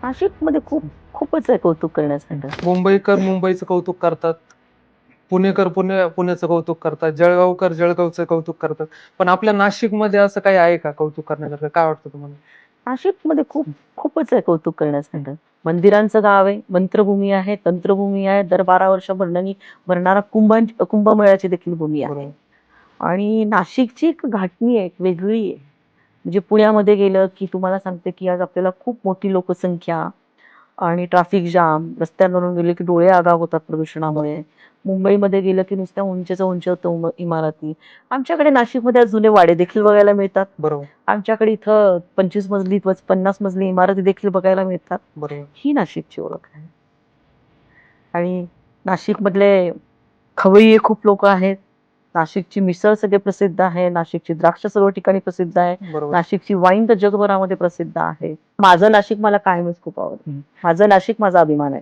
नाशिकमध्ये खूपच आहे कौतुक करण्यासारखं. मुंबईकर मुंबईचं कौतुक करतात. पुणेकर पुण्याचं कौतुक करतात. जळगावकर जळगावचं कौतुक करतात. पण आपल्या नाशिकमध्ये असं काही आहे का कौतुक करण्यासारखं? काय वाटतं तुम्हाला? नाशिकमध्ये खूपच आहे कौतुक करण्यासारखं. मंदिरांचं गाव आहे, मंत्रभूमी आहे, तंत्रभूमी आहे. दर 12 वर्षांनी भरणारा कुंभमेळ्याची देखील भूमी आहे. बरोबर. आणि नाशिकची एक घाटणी आहे, एक वेगळी आहे. म्हणजे पुण्यामध्ये गेलं की तुम्हाला सांगते की आज आपल्याला खूप मोठी लोकसंख्या आणि ट्रॅफिक जाम, रस्त्यांवरून गेले की डोळे आगाव होतात प्रदूषणामुळे. मुंबईमध्ये गेलं की नुसत्या उंचच्या उंच इमारती. आमच्याकडे नाशिकमध्ये आज जुने वाडे देखील बघायला मिळतात. बरोबर. आमच्याकडे इथं 25 मजली 50 मजली इमारती देखील बघायला मिळतात. बरोबर. ही नाशिकची ओळख आहे. आणि नाशिकमधले खवय्ये खूप लोक आहेत. नाशिकची मिसळ सगळे प्रसिद्ध आहे. नाशिकची द्राक्ष सर्व ठिकाणी प्रसिद्ध आहे. बरोबर. नाशिकची वाईन तर जगभरामध्ये प्रसिद्ध आहे. माझं नाशिक मला कायमच खूप आवडतं. माझं नाशिक माझा अभिमान आहे.